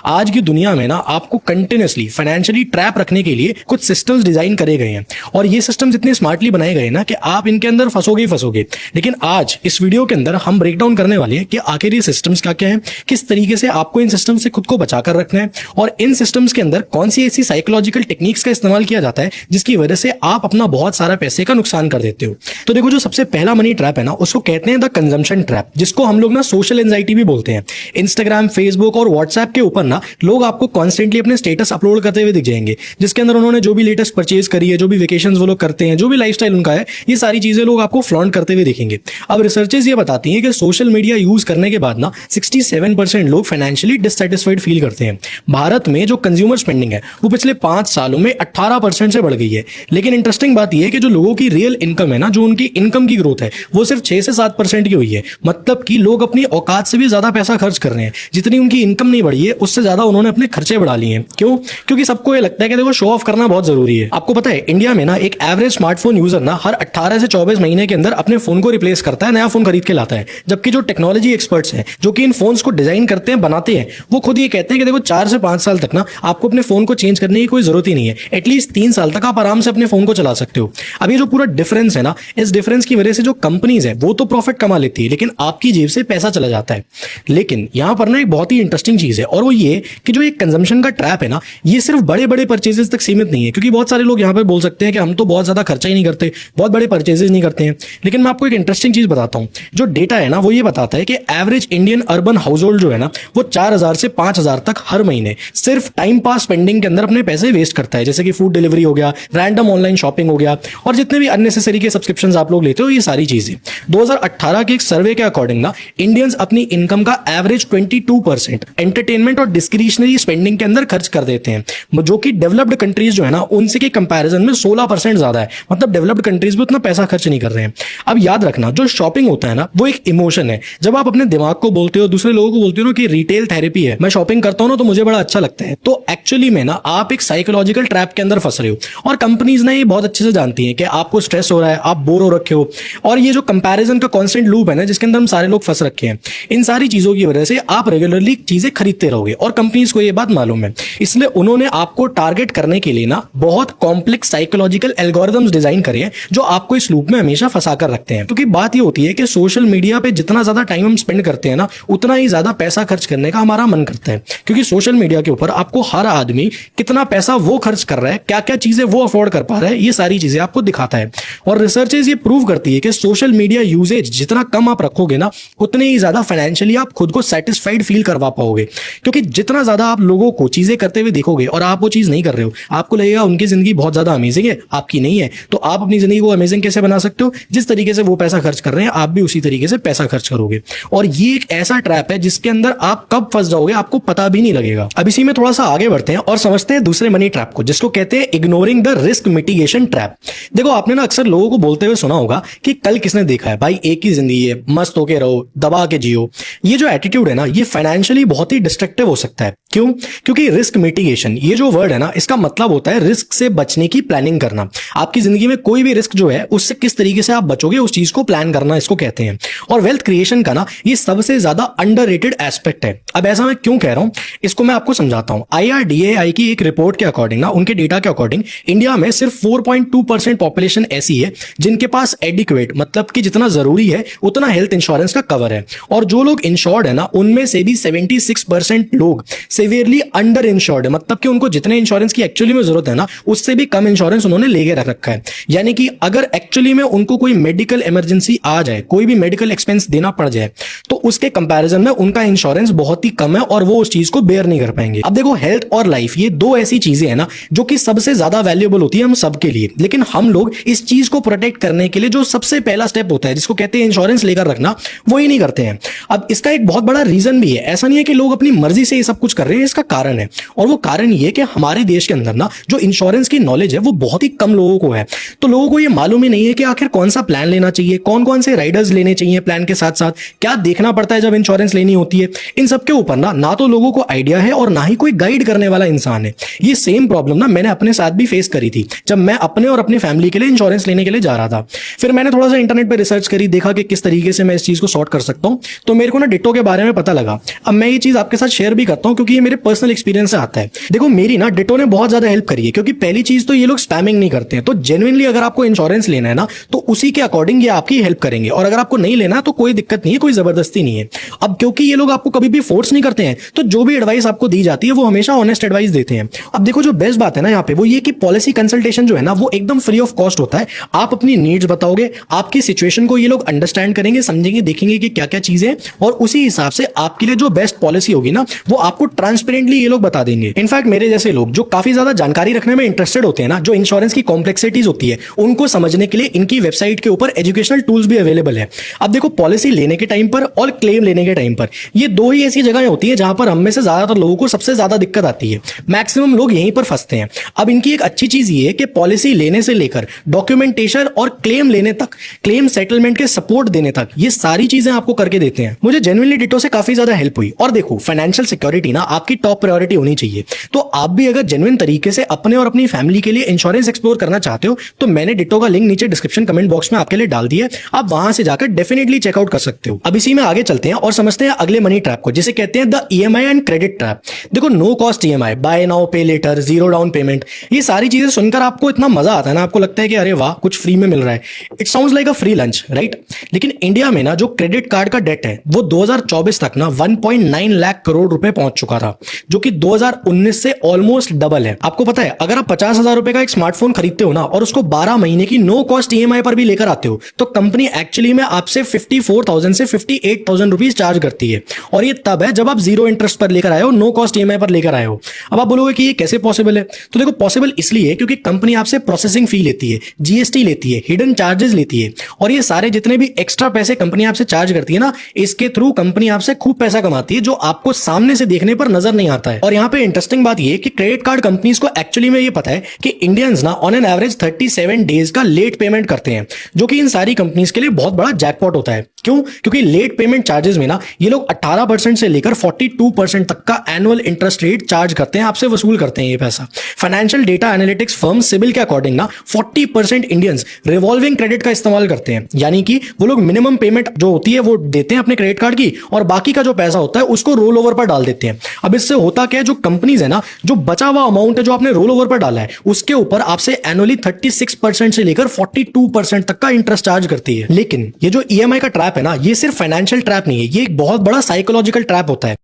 आज की दुनिया में ना आपको कंटिन्यूसली फाइनेंशियली ट्रैप रखने के लिए कुछ सिस्टम्स डिजाइन करे गए हैं और ये सिस्टम्स इतने स्मार्टली बनाए गए ना कि आप इनके अंदर फंसोगे ही फंसोगे। लेकिन आज इस वीडियो के अंदर हम ब्रेक डाउन करने वाले हैं कि आखिर ये सिस्टम्स क्या क्या हैं, किस तरीके से आपको इन सिस्टम से खुद को बचाकर रखना है और इन सिस्टम्स के अंदर कौन सी ऐसी साइकोलॉजिकल टेक्निक्स का इस्तेमाल किया जाता है जिसकी वजह से आप अपना बहुत सारा पैसे का नुकसान कर देते हो। तो देखो, जो सबसे पहला मनी ट्रैप है ना, उसको कहते हैं द कंजम्पशन ट्रैप, जिसको हम लोग ना सोशल एंजाइटी भी बोलते हैं। इंस्टाग्राम, फेसबुक और व्हाट्सएप के ऊपर ना लोग आपको कॉन्स्टेंटली अपने स्टेटस अपलोड करते हुए दिख जाएंगे, जिसके अंदर उन्होंने जो भी लेटेस्ट परचेज करी है, जो भी वेकेशंस वो लोग करते हैं, जो भी लाइफस्टाइल उनका है, ये सारी चीजें लोग आपको फ्लॉन्ट करते हुए दिखेंगे। अब रिसर्चेस ये बताती हैं कि सोशल मीडिया यूज करने के बाद ना 67% लोग फाइनेंशियली डिससैटिस्फाइड फील करते हैं। भारत में जो कंज्यूमर स्पेंडिंग है वो पिछले 5 सालों में 18% से बढ़ गई है। लेकिन इंटरेस्टिंग बात यह है कि जो लोगों की रियल इनकम है ना, जो उनकी इनकम की ग्रोथ है, वो सिर्फ 6 से 7% की हुई है। मतलब कि लोग अपनी औकात से भी ज्यादा पैसा खर्च कर रहे हैं। जितनी उनकी इनकम नहीं बढ़ी है उससे ज्यादा उन्होंने अपने खर्चे बढ़ा लिए हैं। क्यों? क्योंकि सबको ये लगता है कि देखो, शो ऑफ करना बहुत जरूरी है। आपको पता है, इंडिया में ना एक एवरेज स्मार्टफोन यूजर ना हर 18 से 24 महीने के अंदर अपने फोन को रिप्लेस करता है, नया फोन खरीद के लाता है। जबकि जो टेक्नोलॉजी एक्सपर्ट्स हैं, जो कि इन फोन्स को डिजाइन करते हैं, बनाते हैं, वो खुद ये कहते हैं कि देखो 4 से 5 साल तक ना आपको अपने फोन को चेंज करने की कोई जरूरत ही नहीं है। एटलीस्ट 3 साल तक आप आराम से अपने फोन को चला सकते हो। अब ये जो पूरा डिफरेंस है ना, इस डिफरेंस की वजह से जो कंपनीज है वो तो प्रॉफिट कमा लेती है, लेकिन आपकी जेब से पैसा चला जाता है। लेकिन यहां पर ना एक बहुत ही इंटरेस्टिंग चीज है, और वो ये कि जो एक कंजम्पशन का ट्रैप है ना, ये सिर्फ बड़े बड़े परचेजेस तक सीमित नहीं है। क्योंकि बहुत सारे लोग यहां पर बोल सकते हैं कि हम तो बहुत ज्यादा खर्चा ही नहीं करते, बहुत बड़े परचेजेस नहीं करते हैं। लेकिन मैं आपको एक इंटरेस्टिंग चीज बताता हूं। जो डेटा है ना, वो ये बताता है कि average Indian urban house hold जो है ना, वो 4000 से 5000 तक हर महीने सिर्फ टाइम पास स्पेंडिंग के अंदर अपने पैसे वेस्ट करता है। जैसे कि फूड डिलीवरी हो गया, रैंडम ऑनलाइन शॉपिंग हो गया, और जितने भी अननेसेसरी के सब्सक्रिप्शंस आप लोग लेते हो, ये सारी चीजें। 2018 के एक सर्वे के अकॉर्डिंग ना, इंडियंस अपनी इनकम का एवरेज 22% एंटरटेनमेंट और डिस्क्रिशनरी स्पेंडिंग के अंदर खर्च कर देते हैं, जो कि डेवलप्ड कंट्रीज जो है ना, उनसे के कंपैरिजन में 16% ज्यादा है। मतलब डेवलप्ड कंट्रीज भी उतना पैसा खर्च नहीं कर रहे हैं। अब याद रखना, जो शॉपिंग होता है ना, वो एक इमोशन है। जब आप अपने दिमाग को बोलते हो, दूसरे लोगों को बोलते हो ना कि रिटेल थेरेपी है, मैं शॉपिंग करता हूं ना तो मुझे बड़ा अच्छा लगता है, तो एक्चुअली में ना आप एक साइकोलॉजिकल ट्रैप के अंदर फंस रहे हो। और कंपनीज ना ये बहुत अच्छे से जानती हैं कि आपको स्ट्रेस हो रहा है, आप बोर हो रखे हो, और ये जो कंपैरिजन का कांस्टेंट लूप है ना, जिसके अंदर हम सारे लोग फंस रखे हैं, इन सारी चीजों की वजह से आप रेगुलरली चीजें खरीदते रहोगे। और कंपनीज को ये बात मालूम है, इसलिए उन्होंने आपको टारगेट करने के लिए ना बहुत कॉम्प्लेक्स साइकोलॉजिकल एल्गोरिथम्स डिजाइन करे हैं, जो आपको इस लूप में हमेशा फंसा कर रखते हैं। क्योंकि बात ये होती है कि सोशल मीडिया पे जितना ज्यादा टाइम हम स्पेंड करते हैं ना, उतना ही ज्यादा पैसा खर्च करने का हमारा मन करता है। क्योंकि सोशल मीडिया के ऊपर आपको हर आदमी कितना पैसा वो खर्च कर रहा है, क्या क्या चीजें वो अफोर्ड कर पा रहा है, ये सारी चीजें आपको दिखाता है। और रिसर्चेस ये प्रूव करती है कि सोशल मीडिया यूजेज जितना कम आप रखोगे ना, उतने ही ज्यादा फाइनेंशियली आप खुद को सेटिस्फाइड फील करवा पाओगे। क्योंकि जितना ज्यादा आप लोगों को चीजें करते हुए देखोगे और आप वो चीज नहीं कर रहे हो, आपको लगेगा उनकी जिंदगी बहुत ज्यादा अमेजिंग है, आपकी नहीं है। तो आप अपनी जिंदगी को अमेजिंग कैसे बना सकते हो? जिस तरीके से वो पैसा खर्च कर रहे हैं, आप भी उसी तरीके से पैसा खर्च करोगे। और ये एक ऐसा ट्रैप है जिसके अंदर आप कब फंस जाओगे आपको पता भी नहीं लगेगा। अब इसी में थोड़ा सा आगे बढ़ते हैं और समझते हैं दूसरे मनी ट्रैप को, जिसको कहते हैं ignoring the risk mitigation trap. देखो, आपने ना अक्सर लोगों को बोलते हुए सुना होगा कि कल किसने देखा है भाई, एक ही जिंदगी है, मस्त होके रहो, दबा के जियो। ये जो एटीट्यूड है ना, ये फाइनेंशियली बहुत ही डिस्ट्रक्टिव हो सकता है। क्यों? क्योंकि रिस्क मिटिगेशन ये जो वर्ड है ना, इसका मतलब होता है रिस्क से बचने की प्लानिंग करना। आपकी जिंदगी में कोई भी रिस्क जो है, उससे किस तरीके से आप बचोगे, उस चीज को प्लान करना, इसको कहते हैं। और वेल्थ क्रिएशन का ना ये सबसे ज्यादा अंडररेटेड एस्पेक्ट है। अब ऐसा मैं क्यों कह रहा हूं, इसको मैं आपको समझाता हूं। IRDAI की एक रिपोर्ट के अकॉर्डिंग ना, उनके डेटा के अकॉर्डिंग, इंडिया में सिर्फ 4.2% पॉपुलेशन ऐसी है जिनके पास एडिक्वेट, मतलब कि जितना जरूरी है उतना हेल्थ इंश्योरेंस का कवर है। और जो लोग इंश्योर्ड है ना, उनमें से भी 76% लोग सिवियरली अंडर इंश्योर्ड है। मतलब कि उनको जितने इंश्योरेंस की एक्चुअली में जरूरत है ना, उससे भी कम इंश्योरेंस उन्होंने लेके रख रखा है। यानी कि अगर एक्चुअली में उनको कोई मेडिकल इमरजेंसी आ जाए, कोई भी मेडिकल एक्सपेंस देना पड़ जाए, तो उसके कंपैरिजन में उनका इंश्योरेंस बहुत ही कम है और वो उस चीज को बेयर नहीं कर पाएंगे। अब देखो, हेल्थ और लाइफ ये दो ऐसी चीजें हैं ना, जो कि सबसे ज्यादा वैल्यूएबल होती है हम सबके लिए। लेकिन हम लोग इस चीज को प्रोटेक्ट करने के लिए जो सबसे पहला स्टेप होता है, जिसको कहते हैं इंश्योरेंस लेकर रखना, वो ही नहीं करते हैं। अब इसका एक बहुत बड़ा रीजन भी है। ऐसा नहीं है कि लोग अपनी मर्जी से ये सब कुछ कर रहे हैं, इसका कारण है। और वो कारण ये कि हमारे देश के अंदर ना जो इंश्योरेंस की नॉलेज है वो बहुत ही कम लोगों को है। तो लोगों को ये मालूम ही नहीं है कि आखिर कौन सा प्लान लेना चाहिए, कौन कौन से राइडर्स लेने चाहिए प्लान के साथ साथ, क्या देखना पड़ता है जब इंश्योरेंस लेनी होती है। इन सब के ऊपर ना तो लोगों को आइडिया है और ना ही कोई गाइड करने वाला इंसान है। ये सेम प्रॉब्लम ना मैंने अपने साथ भी फेस करी थी जब मैं अपने और अपनी फैमिली के लिए इंश्योरेंस लेने के लिए जा रहा था। फिर मैंने थोड़ा सा इंटरनेट पर रिसर्च करी, देखा कि किस तरीके से मैं इस चीज को सॉर्ट कर सकता हूं, तो मेरे को ना डिट्टो के बारे में पता लगा। अब मैं ये चीज आपके साथ शेयर भी करता हूँ क्योंकि ये मेरे पर्सनल एक्सपीरियंस से आता है। देखो मेरी ना डिटो ने बहुत ज्यादा हेल्प करी है, क्योंकि पहली चीज तो ये लोग स्पैमिंग नहीं करते हैं। तो जेन्युइनली अगर आपको इंश्योरेंस लेना है ना तो उसी के अकॉर्डिंग ये आपकी हेल्प करेंगे, और अगर आपको नहीं लेना तो कोई दिक्कत नहीं है, कोई जबरदस्ती नहीं है। अब क्योंकि ये लोग आपको कभी भी फोर्स नहीं करते हैं, तो जो भी एडवाइस आपको दी जाती है वो हमेशा ऑनेस्ट एडवाइस देते हैं। अब देखो जो बेस्ट बात है ना यहाँ पे वो ये कि पॉलिसी कंसल्टेशन जो है ना वो एकदम फ्री ऑफ कॉस्ट होता है। आप अपनी नीड्स बताओगे, आपकी सिचुएशन को ये लोग अंडरस्टैंड करेंगे, समझेंगे, देखेंगे कि क्या क्या चीजें, और उसी हिसाब से आपके लिए जो बेस्ट पॉलिसी होगी ना वो आपको ट्रांसपेरेंटली ये लोग बता देंगे। इनफैक्ट मेरे जैसे लोग जो काफी ज्यादा जानकारी रखने में इंटरेस्टेड होते हैं ना, जो इंश्योरेंस की कॉम्प्लेक्सिटीज होती है उनको समझने के लिए इनकी वेबसाइट के ऊपर एजुकेशनल टूल्स भी अवेलेबल है। अब देखो पॉलिसी लेने के टाइम पर और क्लेम लेने के टाइम पर ये दो ही ऐसी जगह होती है जहां पर हम में से ज्यादातर लोगों को सबसे ज्यादा दिक्कत आती है। मैक्सिमम लोग यहीं पर फंसते हैं। अब इनकी एक अच्छी चीज ये है कि पॉलिसी लेने से लेकर डॉक्यूमेंटेशन और क्लेम लेने तक, क्लेम सेटलमेंट के सपोर्ट देने तक, ये सारी चीजें आपको करके देते हैं। मुझे जेन्युइनली डिटो से काफी ज्यादा हेल्प हुई। और देखो फाइनेंशियल सिक्योरिटी ना आपकी टॉप प्रायोरिटी होनी चाहिए। तो आप भी अगर जेन्युइन तरीके से अपने और अपनी फैमिली के लिए इंश्योरेंस एक्सप्लोर करना चाहते हो तो मैंने डिटो का लिंक नीचे डिस्क्रिप्शन कमेंट बॉक्स में आपके लिए डाल दिया है, आप वहां से जाकर डेफिनेटली चेकआउट कर सकते हो। अब इसी में आगे चलते हैं और समझते हैं अगले मनी ट्रैप को, जिसे कहते हैं the EMI and credit trap. देखो no cost EMI, buy now pay later, zero down payment, ये सारी चीजें सुनकर आपको इतना मजा आता है ना, आपको लगता है कि अरे वाह कुछ फ्री में मिल रहा है। It sounds like a free lunch, right? लेकिन इंडिया में ना जो क्रेडिट कार्ड का डेट है वो 2024 तक ना 1.9 लाख करोड़ रुपए पहुंच चुका था, जो कि 2019 से ऑलमोस्ट डबल है। आपको पता है अगर आप 50,000 रुपए का एक स्मार्टफोन खरीदते हो ना और उसको 12 महीने की नो कॉस्ट ईएमआई पर भी लेकर आते हो तो कंपनी एक्चुअली में आपसे 54,000 से 58,000 रुपीज चार्ज करती है। और ये तब है जब आप जीरो इंटरेस्ट पर लेकर आए हो, नो कॉस्ट ईएमआई पर लेकर आए हो। अब आप बोलोगे कि ये कैसे पॉसिबल है? तो देखो पॉसिबल इसलिए क्योंकि कंपनी आपसे प्रोसेसिंग फी लेती है, जीएसटी लेती है, हिडन चार्जेस लेती है, और ये सारे जितने भी एक्स्ट्रा पैसे कंपनी आपसे चार्ज करती है ना, इसके थ्रू कंपनी आपसे खूब पैसा कमाती है, जो आपको सामने से देखने पर नजर नहीं आता है। और यहाँ पे इंटरेस्टिंग बात ये कि क्रेडिट कार्ड कंपनीज को एक्चुअली में ये पता है कि इंडियंस ना ऑन एन एवरेज 37 डेज का लेट पेमेंट करते हैं, जो कि इन सारी कंपनीज के लिए बहुत बड़ा जैकपॉट होता है। क्यों? क्योंकि लेट पेमेंट चार्जेस में ना ये लोग 18% से लेकर 42% तक का एनुअल इंटरेस्ट रेट चार्ज करते हैं, आपसे वसूल करते हैं ये पैसा। Financial data analytics firm CIBIL के अकॉर्डिंग ना 40% इंडियंस रिवॉल्विंग क्रेडिट का इस्तेमाल करते हैं, यानी कि वो लोग मिनिमम पेमेंट जो होती है वो देते हैं अपने क्रेडिट कार्ड की, और बाकी का जो पैसा होता है उसको रोल ओवर पर डाल देते हैं। अब इससे होता क्या है, जो कंपनीज है ना, जो बचा हुआ अमाउंट है जो आपने रोल ओवर पर डाला है उसके ऊपर आपसे एनुअली 36% से लेकर 42% तक का इंटरेस्ट चार्ज करती है। लेकिन ये जो ईएमआई का ट्रैप है ना, ये सिर्फ फाइनेंशियल ट्रैप नहीं है, ये एक बहुत बड़ा साइकोलॉजिकल ट्रैप होता है।